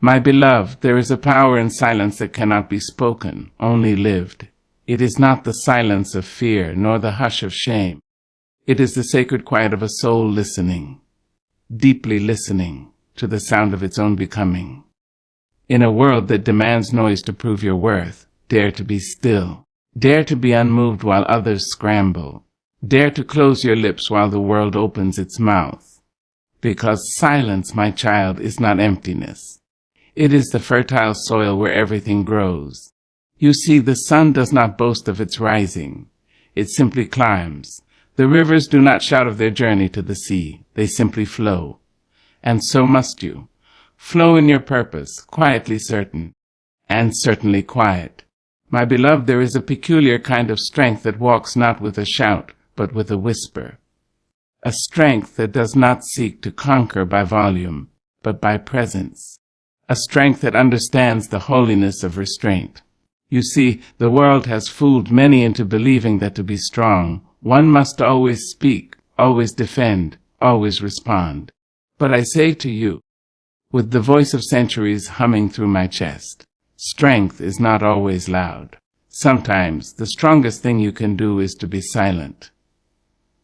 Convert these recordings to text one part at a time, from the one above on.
My beloved, there is a power in silence that cannot be spoken, only lived. It is not the silence of fear, nor the hush of shame. It is the sacred quiet of a soul listening, deeply listening, to the sound of its own becoming. In a world that demands noise to prove your worth, dare to be still. Dare to be unmoved while others scramble. Dare to close your lips while the world opens its mouth. Because silence, my child, is not emptiness. It is the fertile soil where everything grows. You see, the sun does not boast of its rising. It simply climbs. The rivers do not shout of their journey to the sea. They simply flow. And so must you. Flow in your purpose, quietly certain, and certainly quiet. My beloved, there is a peculiar kind of strength that walks not with a shout, but with a whisper. A strength that does not seek to conquer by volume, but by presence. A strength that understands the holiness of restraint. You see, the world has fooled many into believing that to be strong, one must always speak, always defend, always respond. But I say to you, with the voice of centuries humming through my chest, strength is not always loud. Sometimes the strongest thing you can do is to be silent.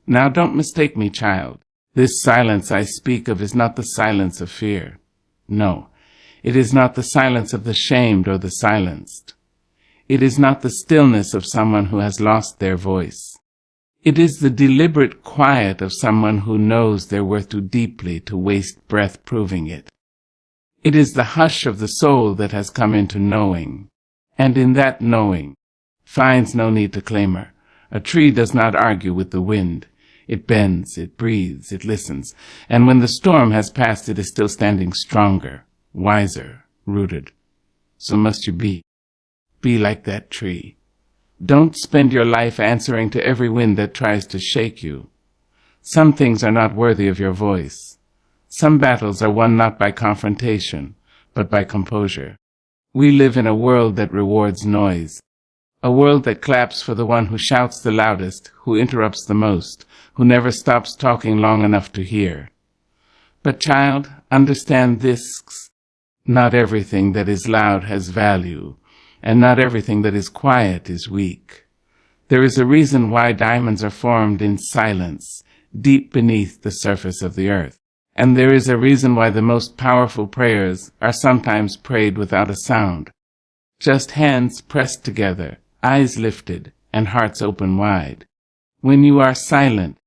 Now don't mistake me, child. This silence I speak of is not the silence of fear. No, it is not the silence of the shamed or the silenced. It is not the stillness of someone who has lost their voice. It is the deliberate quiet of someone who knows their worth too deeply to waste breath proving it. It is the hush of the soul that has come into knowing, and in that knowing finds no need to clamor. A tree does not argue with the wind. It bends, it breathes, it listens, and when the storm has passed, it is still standing stronger, wiser, rooted. So must you be. Be like that tree. Don't spend your life answering to every wind that tries to shake you. Some things are not worthy of your voice. Some battles are won not by confrontation, but by composure. We live in a world that rewards noise, a world that claps for the one who shouts the loudest, who interrupts the most, who never stops talking long enough to hear. But child, understand this. Not everything that is loud has value, and not everything that is quiet is weak. There is a reason why diamonds are formed in silence, deep beneath the surface of the earth. And there is a reason why the most powerful prayers are sometimes prayed without a sound. Just hands pressed together, eyes lifted, and hearts open wide. When you are silent,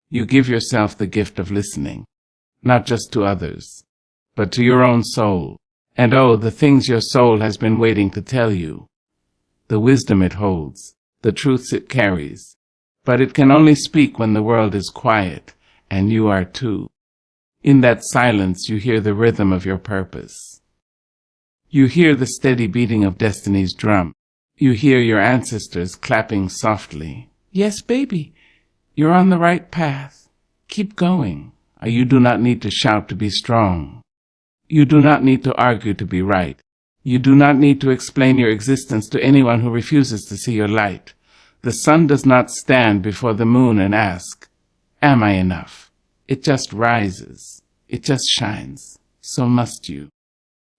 you give yourself the gift of listening, not just to others, but to your own soul. And oh, the things your soul has been waiting to tell you, the wisdom it holds, the truths it carries. But it can only speak when the world is quiet, and you are too. In that silence you hear the rhythm of your purpose. You hear the steady beating of destiny's drum. You hear your ancestors clapping softly. Yes, baby, you're on the right path. Keep going. You do not need to shout to be strong. You do not need to argue to be right. You do not need to explain your existence to anyone who refuses to see your light. The sun does not stand before the moon and ask, "Am I enough?" It just rises. It just shines. So must you.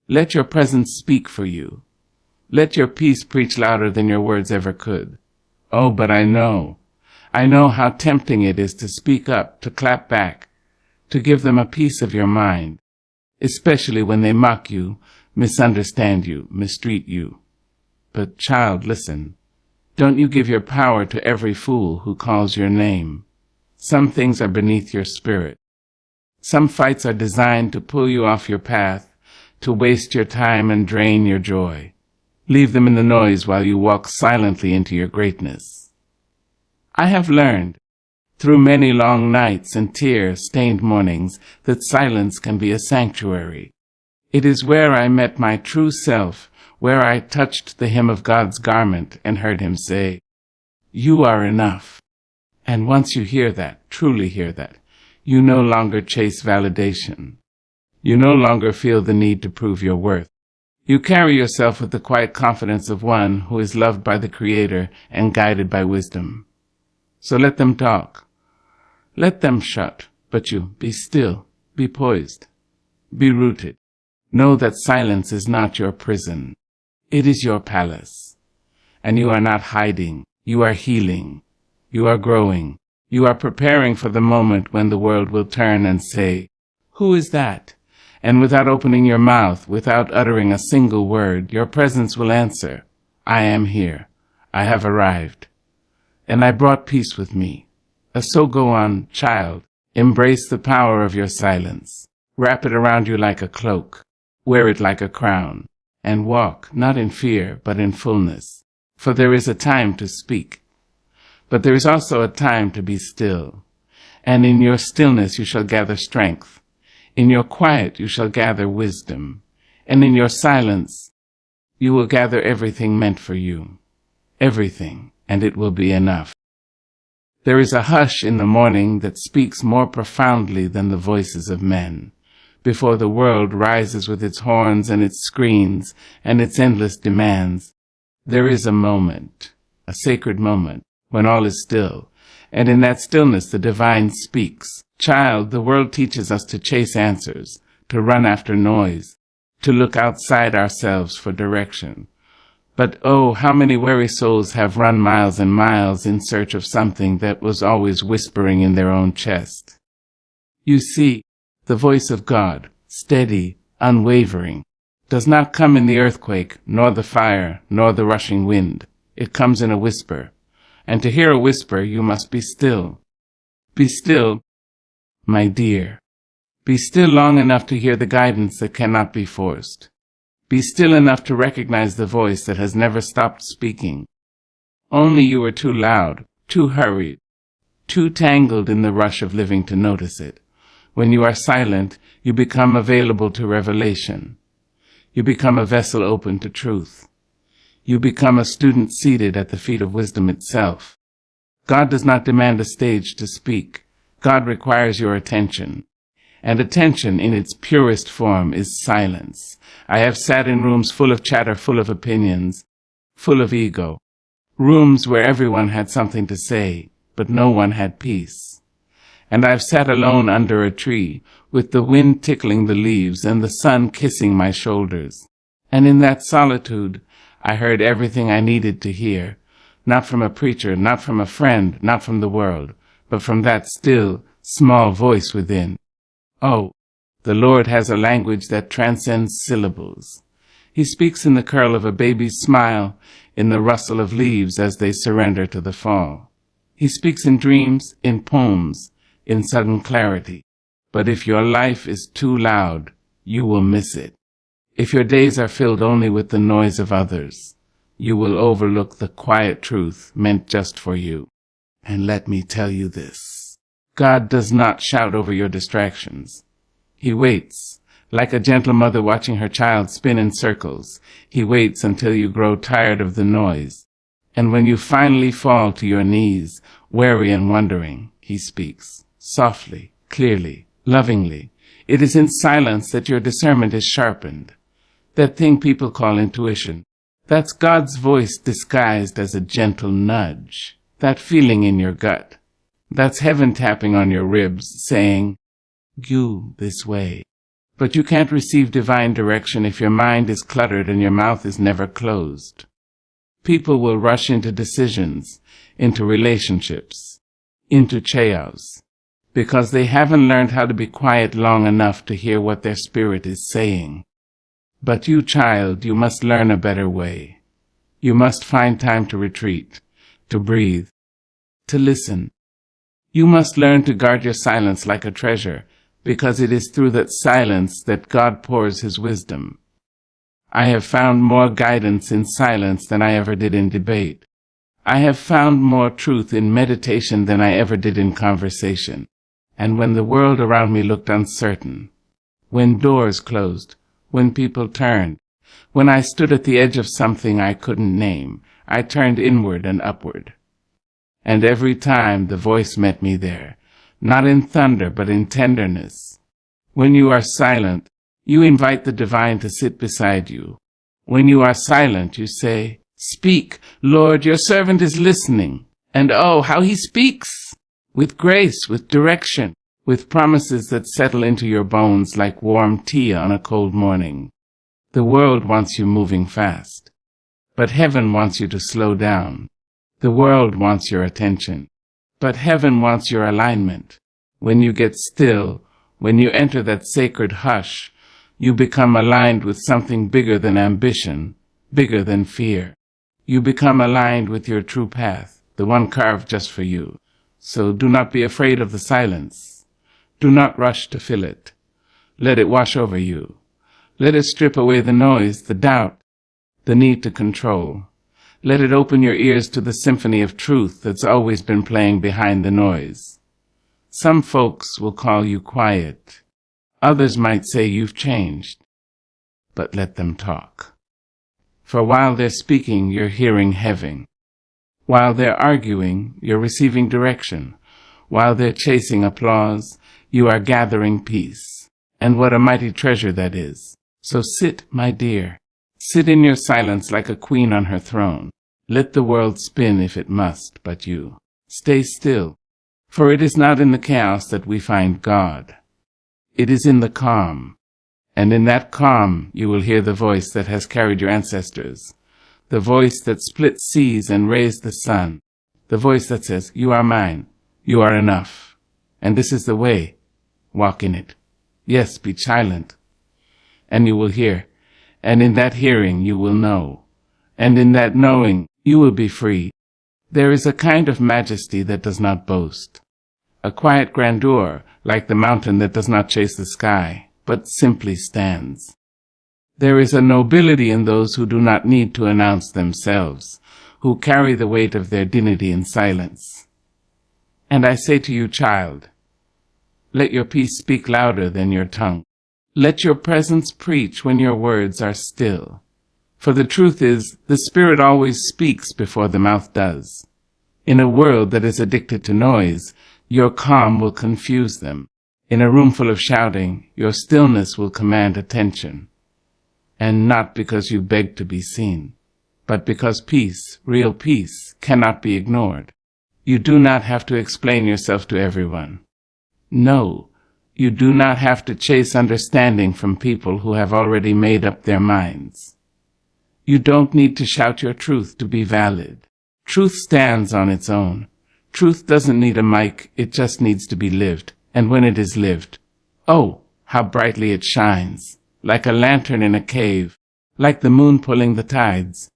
Let your presence speak for you. Let your peace preach louder than your words ever could. Oh, but I know how tempting it is to speak up, to clap back, to give them a piece of your mind, especially when they mock you, misunderstand you, mistreat you. But child, listen. Don't you give your power to every fool who calls your name. Some things are beneath your spirit. Some fights are designed to pull you off your path, to waste your time and drain your joy. Leave them in the noise while you walk silently into your greatness. I have learned, through many long nights and tear-stained mornings, that silence can be a sanctuary. It is where I met my true self, where I touched the hem of God's garment and heard him say, "You are enough." And once you hear that, truly hear that, you no longer chase validation. You no longer feel the need to prove your worth. You carry yourself with the quiet confidence of one who is loved by the Creator and guided by wisdom. So let them talk. Let them shut, but you be still, be poised, be rooted. Know that silence is not your prison. It is your palace. And you are not hiding. You are healing. You are growing. You are preparing for the moment when the world will turn and say, "Who is that?" And without opening your mouth, without uttering a single word, your presence will answer, "I am here. I have arrived. And I brought peace with me." So go on, child. Embrace the power of your silence. Wrap it around you like a cloak. Wear it like a crown. And walk, not in fear, but in fullness. For there is a time to speak. But there is also a time to be still. And in your stillness you shall gather strength. In your quiet you shall gather wisdom. And in your silence you will gather everything meant for you. Everything, and it will be enough. There is a hush in the morning that speaks more profoundly than the voices of men. Before the world rises with its horns and its screens and its endless demands, there is a moment, a sacred moment, when all is still, and in that stillness the divine speaks. Child, the world teaches us to chase answers, to run after noise, to look outside ourselves for direction. But oh, how many weary souls have run miles and miles in search of something that was always whispering in their own chest. You see, the voice of God, steady, unwavering, does not come in the earthquake, nor the fire, nor the rushing wind. It comes in a whisper. And to hear a whisper, you must be still. Be still, my dear. Be still long enough to hear the guidance that cannot be forced. Be still enough to recognize the voice that has never stopped speaking. Only you are too loud, too hurried, too tangled in the rush of living to notice it. When you are silent, you become available to revelation. You become a vessel open to truth. You become a student seated at the feet of wisdom itself. God does not demand a stage to speak. God requires your attention. And attention in its purest form is silence. I have sat in rooms full of chatter, full of opinions, full of ego. Rooms where everyone had something to say, but no one had peace. And I've sat alone under a tree, with the wind tickling the leaves and the sun kissing my shoulders. And in that solitude, I heard everything I needed to hear, not from a preacher, not from a friend, not from the world, but from that still, small voice within. Oh, the Lord has a language that transcends syllables. He speaks in the curl of a baby's smile, in the rustle of leaves as they surrender to the fall. He speaks in dreams, in poems, in sudden clarity. But if your life is too loud, you will miss it. If your days are filled only with the noise of others, you will overlook the quiet truth meant just for you. And let me tell you this. God does not shout over your distractions. He waits, like a gentle mother watching her child spin in circles. He waits until you grow tired of the noise. And when you finally fall to your knees, weary and wondering, he speaks, softly, clearly, lovingly. It is in silence that your discernment is sharpened. That thing people call intuition. That's God's voice disguised as a gentle nudge. That feeling in your gut. That's heaven tapping on your ribs, saying, "You this way." But you can't receive divine direction if your mind is cluttered and your mouth is never closed. People will rush into decisions, into relationships, into chaos, because they haven't learned how to be quiet long enough to hear what their spirit is saying. But you, child, you must learn a better way. You must find time to retreat, to breathe, to listen. You must learn to guard your silence like a treasure, because it is through that silence that God pours his wisdom. I have found more guidance in silence than I ever did in debate. I have found more truth in meditation than I ever did in conversation. And when the world around me looked uncertain, when doors closed, when people turned, when I stood at the edge of something I couldn't name, I turned inward and upward. And every time the voice met me there, not in thunder but in tenderness. When you are silent, you invite the divine to sit beside you. When you are silent, you say, "Speak, Lord, your servant is listening." And oh, how he speaks! With grace, with direction, with promises that settle into your bones like warm tea on a cold morning. The world wants you moving fast, but heaven wants you to slow down. The world wants your attention, but heaven wants your alignment. When you get still, when you enter that sacred hush, you become aligned with something bigger than ambition, bigger than fear. You become aligned with your true path, the one carved just for you. So do not be afraid of the silence. Do not rush to fill it. Let it wash over you. Let it strip away the noise, the doubt, the need to control. Let it open your ears to the symphony of truth that's always been playing behind the noise. Some folks will call you quiet. Others might say you've changed. But let them talk. For while they're speaking, you're hearing heaven. While they're arguing, you're receiving direction. While they're chasing applause, you are gathering peace. And what a mighty treasure that is. So sit, my dear. Sit in your silence like a queen on her throne. Let the world spin if it must, but you. Stay still. For it is not in the chaos that we find God. It is in the calm. And in that calm you will hear the voice that has carried your ancestors. The voice that split seas and raised the sun. The voice that says, you are mine. You are enough. And this is the way. Walk in it. Yes, be silent. And you will hear. And in that hearing you will know. And in that knowing you will be free. There is a kind of majesty that does not boast. A quiet grandeur, like the mountain that does not chase the sky, but simply stands. There is a nobility in those who do not need to announce themselves, who carry the weight of their dignity in silence. And I say to you, child, let your peace speak louder than your tongue. Let your presence preach when your words are still. For the truth is, the Spirit always speaks before the mouth does. In a world that is addicted to noise, your calm will confuse them. In a room full of shouting, your stillness will command attention. And not because you beg to be seen, but because peace, real peace, cannot be ignored. You do not have to explain yourself to everyone. No, you do not have to chase understanding from people who have already made up their minds. You don't need to shout your truth to be valid. Truth stands on its own. Truth doesn't need a mic, it just needs to be lived. And when it is lived, oh, how brightly it shines, like a lantern in a cave, like the moon pulling the tides.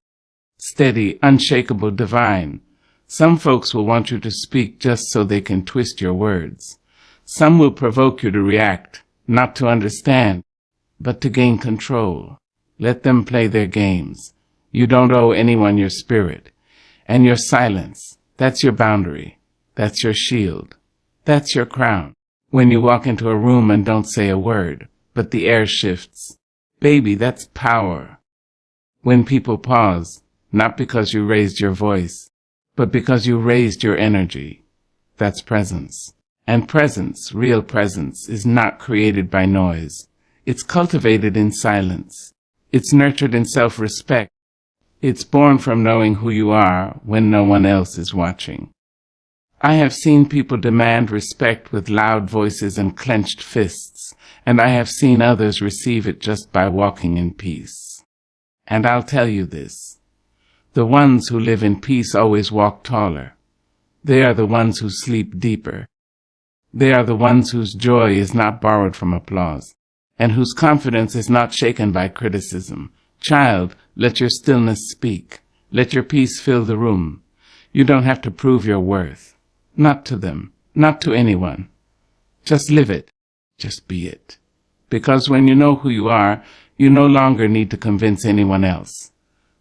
Steady, unshakable, divine. Some folks will want you to speak just so they can twist your words. Some will provoke you to react, not to understand, but to gain control. Let them play their games. You don't owe anyone your spirit. And your silence, that's your boundary. That's your shield. That's your crown. When you walk into a room and don't say a word, but the air shifts. Baby, that's power. When people pause, not because you raised your voice, but because you raised your energy, that's presence. And presence, real presence, is not created by noise. It's cultivated in silence. It's nurtured in self-respect. It's born from knowing who you are when no one else is watching. I have seen people demand respect with loud voices and clenched fists, and I have seen others receive it just by walking in peace. And I'll tell you this. The ones who live in peace always walk taller. They are the ones who sleep deeper. They are the ones whose joy is not borrowed from applause, and whose confidence is not shaken by criticism. Child, let your stillness speak. Let your peace fill the room. You don't have to prove your worth. Not to them, not to anyone. Just live it. Just be it. Because when you know who you are, you no longer need to convince anyone else.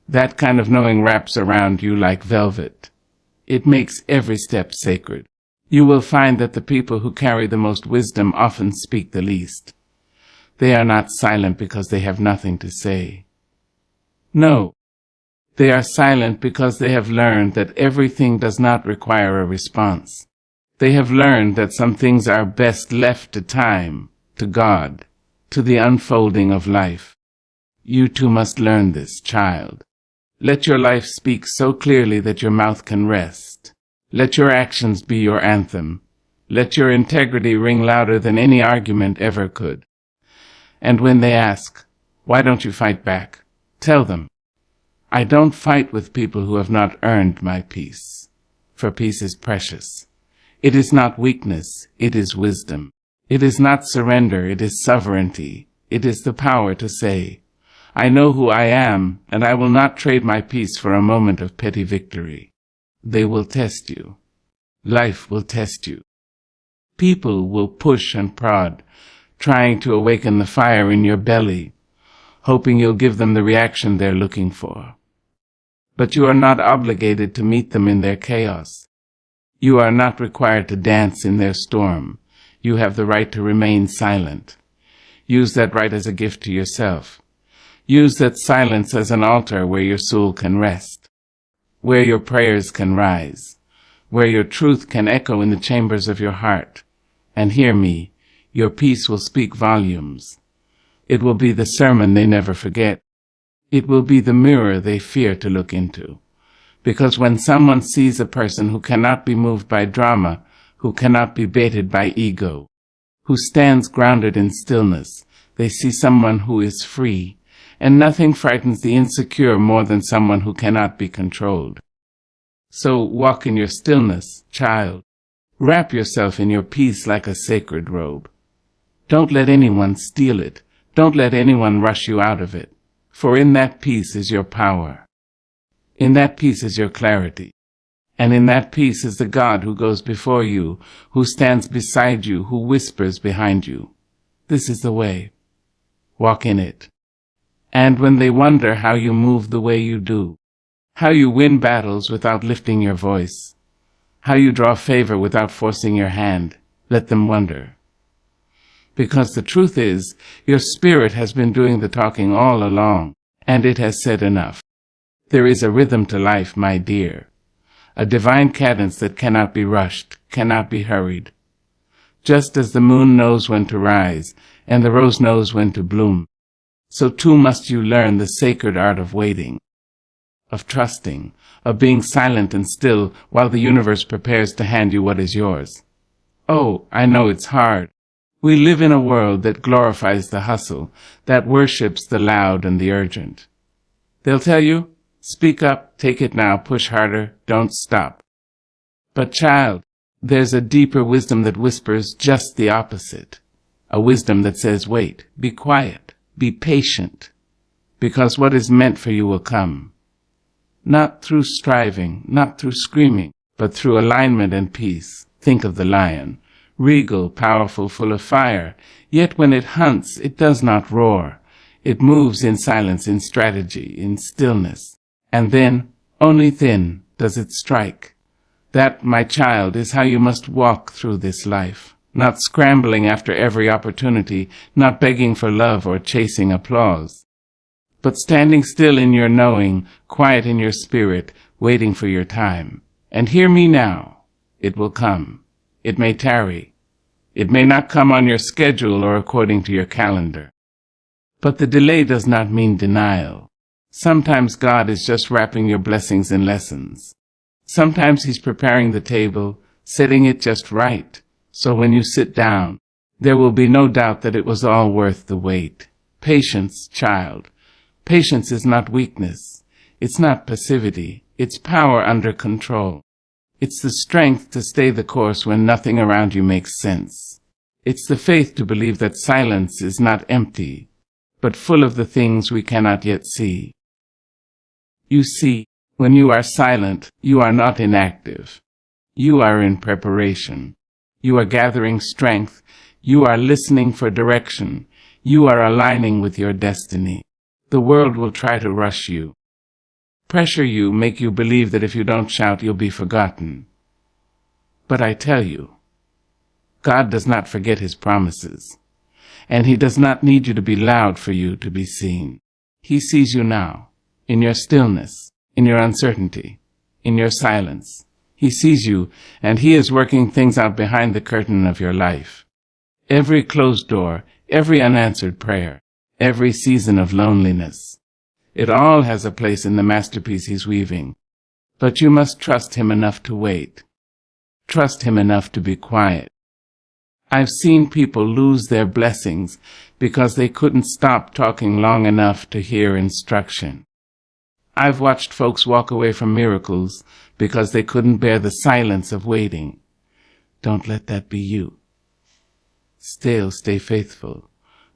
That kind of knowing wraps around you like velvet. It makes every step sacred. You will find that the people who carry the most wisdom often speak the least. They are not silent because they have nothing to say. No, they are silent because they have learned that everything does not require a response. They have learned that some things are best left to time, to God, to the unfolding of life. You too must learn this, child. Let your life speak so clearly that your mouth can rest. Let your actions be your anthem. Let your integrity ring louder than any argument ever could. And when they ask, "Why don't you fight back?" tell them, "I don't fight with people who have not earned my peace, for peace is precious. It is not weakness, it is wisdom. It is not surrender, it is sovereignty. It is the power to say, I know who I am, and I will not trade my peace for a moment of petty victory." They will test you. Life will test you. People will push and prod, trying to awaken the fire in your belly, hoping you'll give them the reaction they're looking for. But you are not obligated to meet them in their chaos. You are not required to dance in their storm. You have the right to remain silent. Use that right as a gift to yourself. Use that silence as an altar where your soul can rest, where your prayers can rise, where your truth can echo in the chambers of your heart. And hear me, your peace will speak volumes. It will be the sermon they never forget. It will be the mirror they fear to look into. Because when someone sees a person who cannot be moved by drama, who cannot be baited by ego, who stands grounded in stillness, they see someone who is free, and nothing frightens the insecure more than someone who cannot be controlled. So walk in your stillness, child. Wrap yourself in your peace like a sacred robe. Don't let anyone steal it. Don't let anyone rush you out of it. For in that peace is your power. In that peace is your clarity. And in that peace is the God who goes before you, who stands beside you, who whispers behind you. This is the way. Walk in it. And when they wonder how you move the way you do, how you win battles without lifting your voice, how you draw favor without forcing your hand, let them wonder. Because the truth is, your spirit has been doing the talking all along, and it has said enough. There is a rhythm to life, my dear, a divine cadence that cannot be rushed, cannot be hurried. Just as the moon knows when to rise, and the rose knows when to bloom, so too must you learn the sacred art of waiting, of trusting, of being silent and still while the universe prepares to hand you what is yours. Oh, I know it's hard. We live in a world that glorifies the hustle, that worships the loud and the urgent. They'll tell you, speak up, take it now, push harder, don't stop. But child, there's a deeper wisdom that whispers just the opposite. A wisdom that says, wait, be quiet, be patient, because what is meant for you will come. Not through striving, not through screaming, but through alignment and peace. Think of the lion, regal, powerful, full of fire, yet when it hunts, it does not roar. It moves in silence, in strategy, in stillness. And then, only then, does it strike. That, my child, is how you must walk through this life, not scrambling after every opportunity, not begging for love or chasing applause, but standing still in your knowing, quiet in your spirit, waiting for your time. And hear me now, it will come. It may tarry. It may not come on your schedule or according to your calendar. But the delay does not mean denial. Sometimes God is just wrapping your blessings in lessons. Sometimes He's preparing the table, setting it just right, so when you sit down, there will be no doubt that it was all worth the wait. Patience, child. Patience is not weakness. It's not passivity. It's power under control. It's the strength to stay the course when nothing around you makes sense. It's the faith to believe that silence is not empty, but full of the things we cannot yet see. You see, when you are silent, you are not inactive. You are in preparation. You are gathering strength. You are listening for direction. You are aligning with your destiny. The world will try to rush you, pressure you, make you believe that if you don't shout, you'll be forgotten. But I tell you, God does not forget His promises, and He does not need you to be loud for you to be seen. He sees you now, in your stillness, in your uncertainty, in your silence. He sees you, and He is working things out behind the curtain of your life. Every closed door, every unanswered prayer, every season of loneliness, it all has a place in the masterpiece He's weaving. But you must trust Him enough to wait. Trust Him enough to be quiet. I've seen people lose their blessings because they couldn't stop talking long enough to hear instruction. I've watched folks walk away from miracles because they couldn't bear the silence of waiting. Don't let that be you. Still stay faithful.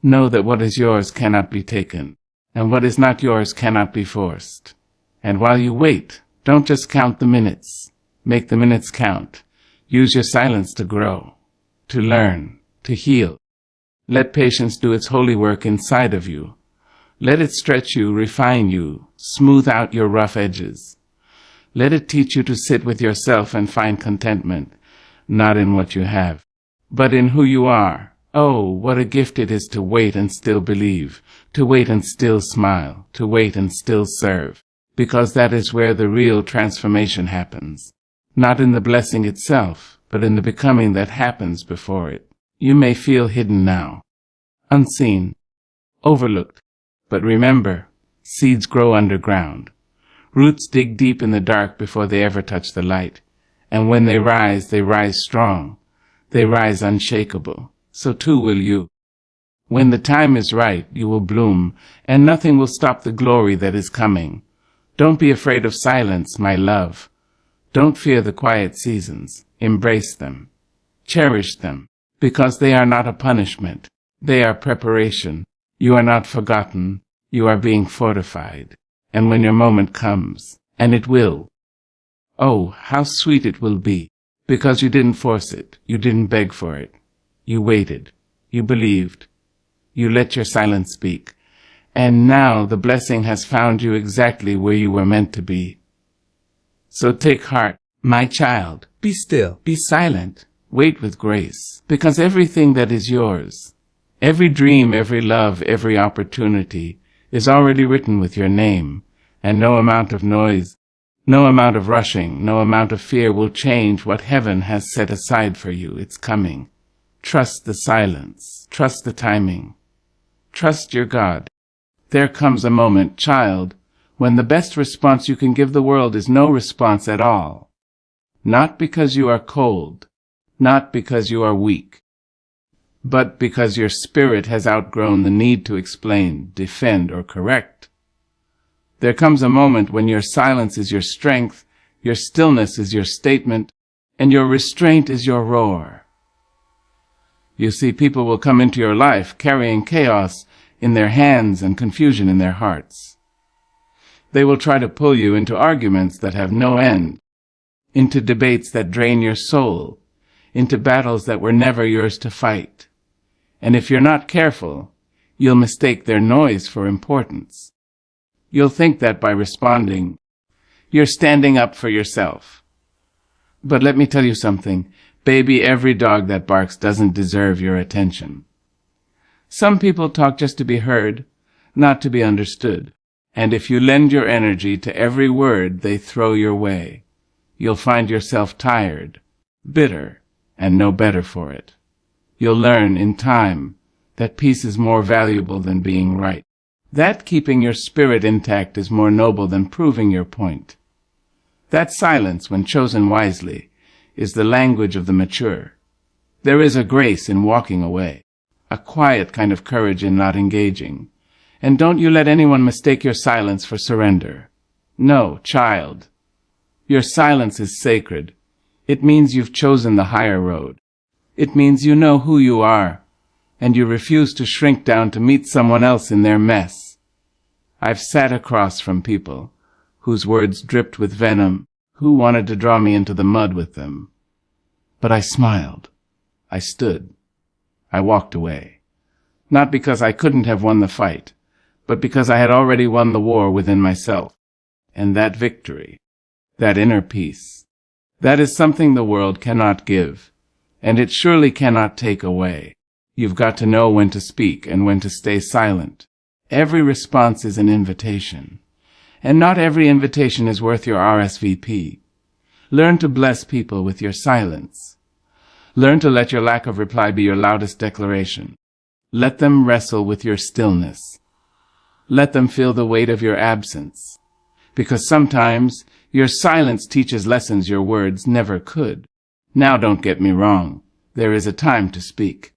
Know that what is yours cannot be taken, and what is not yours cannot be forced. And while you wait, don't just count the minutes. Make the minutes count. Use your silence to grow, to learn, to heal. Let patience do its holy work inside of you. Let it stretch you, refine you, smooth out your rough edges. Let it teach you to sit with yourself and find contentment, not in what you have, but in who you are. Oh, what a gift it is to wait and still believe, to wait and still smile, to wait and still serve, because that is where the real transformation happens. Not in the blessing itself, but in the becoming that happens before it. You may feel hidden now, unseen, overlooked, but remember, seeds grow underground. Roots dig deep in the dark before they ever touch the light, and when they rise strong. They rise unshakable. So too will you. When the time is right, you will bloom, and nothing will stop the glory that is coming. Don't be afraid of silence, my love. Don't fear the quiet seasons. Embrace them. Cherish them, because they are not a punishment. They are preparation. You are not forgotten. You are being fortified. And when your moment comes, and it will, oh, how sweet it will be, because you didn't force it. You didn't beg for it. You waited, you believed, you let your silence speak, and now the blessing has found you exactly where you were meant to be. So take heart, my child. Be still. Be silent. Wait with grace, because everything that is yours, every dream, every love, every opportunity is already written with your name, and no amount of noise, no amount of rushing, no amount of fear will change what heaven has set aside for you. It's coming. Trust the silence. Trust the timing. Trust your God. There comes a moment, child, when the best response you can give the world is no response at all. Not because you are cold, not because you are weak, but because your spirit has outgrown the need to explain, defend, or correct. There comes a moment when your silence is your strength, your stillness is your statement, and your restraint is your roar. You see, people will come into your life carrying chaos in their hands and confusion in their hearts. They will try to pull you into arguments that have no end, into debates that drain your soul, into battles that were never yours to fight. And if you're not careful, you'll mistake their noise for importance. You'll think that by responding, you're standing up for yourself. But let me tell you something. Baby, every dog that barks doesn't deserve your attention. Some people talk just to be heard, not to be understood. And if you lend your energy to every word they throw your way, you'll find yourself tired, bitter, and no better for it. You'll learn in time that peace is more valuable than being right. That keeping your spirit intact is more noble than proving your point. That silence, when chosen wisely, is the language of the mature. There is a grace in walking away, a quiet kind of courage in not engaging. And don't you let anyone mistake your silence for surrender. No, child. Your silence is sacred. It means you've chosen the higher road. It means you know who you are, and you refuse to shrink down to meet someone else in their mess. I've sat across from people whose words dripped with venom, who wanted to draw me into the mud with them. But I smiled. I stood. I walked away. Not because I couldn't have won the fight, but because I had already won the war within myself. And that victory, that inner peace, that is something the world cannot give, and it surely cannot take away. You've got to know when to speak and when to stay silent. Every response is an invitation, and not every invitation is worth your RSVP. Learn to bless people with your silence. Learn to let your lack of reply be your loudest declaration. Let them wrestle with your stillness. Let them feel the weight of your absence, because sometimes your silence teaches lessons your words never could. Now don't get me wrong. There is a time to speak,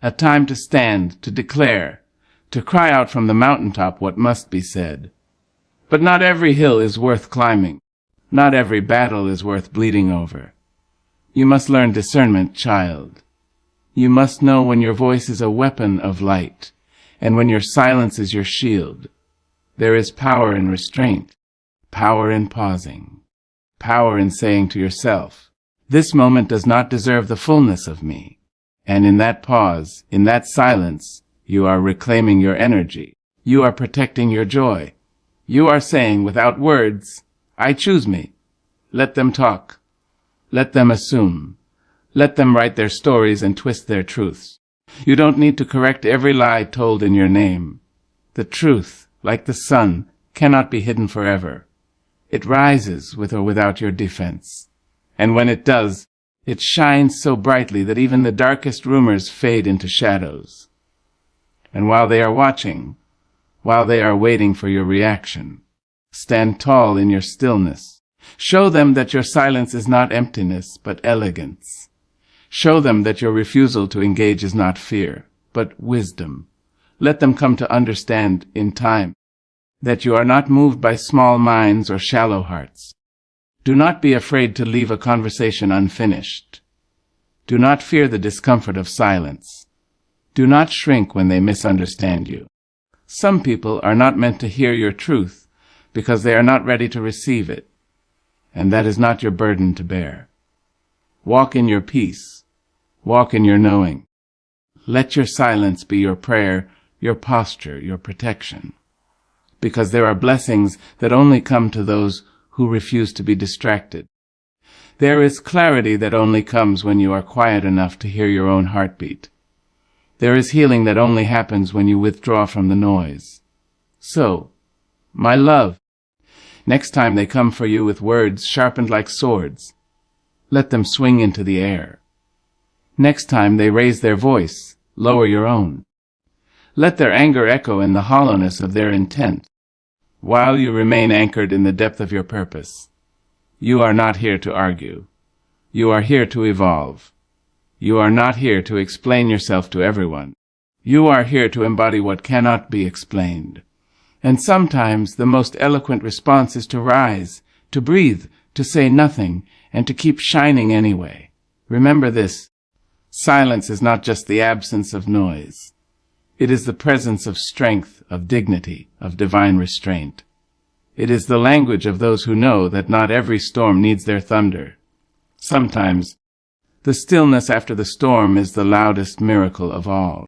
a time to stand, to declare, to cry out from the mountaintop what must be said. But not every hill is worth climbing. Not every battle is worth bleeding over. You must learn discernment, child. You must know when your voice is a weapon of light, and when your silence is your shield. There is power in restraint, power in pausing, power in saying to yourself, "This moment does not deserve the fullness of me." And in that pause, in that silence, you are reclaiming your energy. You are protecting your joy. You are saying without words, "I choose me." Let them talk. Let them assume. Let them write their stories and twist their truths. You don't need to correct every lie told in your name. The truth, like the sun, cannot be hidden forever. It rises with or without your defense. And when it does, it shines so brightly that even the darkest rumors fade into shadows. And while they are watching, while they are waiting for your reaction, stand tall in your stillness. Show them that your silence is not emptiness, but elegance. Show them that your refusal to engage is not fear, but wisdom. Let them come to understand in time that you are not moved by small minds or shallow hearts. Do not be afraid to leave a conversation unfinished. Do not fear the discomfort of silence. Do not shrink when they misunderstand you. Some people are not meant to hear your truth because they are not ready to receive it, and that is not your burden to bear. Walk in your peace. Walk in your knowing. Let your silence be your prayer, your posture, your protection, because there are blessings that only come to those who refuse to be distracted. There is clarity that only comes when you are quiet enough to hear your own heartbeat. There is healing that only happens when you withdraw from the noise. So, my love, next time they come for you with words sharpened like swords, let them swing into the air. Next time they raise their voice, lower your own. Let their anger echo in the hollowness of their intent, while you remain anchored in the depth of your purpose. You are not here to argue. You are here to evolve. You are not here to explain yourself to everyone. You are here to embody what cannot be explained. And sometimes the most eloquent response is to rise, to breathe, to say nothing, and to keep shining anyway. Remember this. Silence is not just the absence of noise. It is the presence of strength, of dignity, of divine restraint. It is the language of those who know that not every storm needs their thunder. Sometimes, the stillness after the storm is the loudest miracle of all.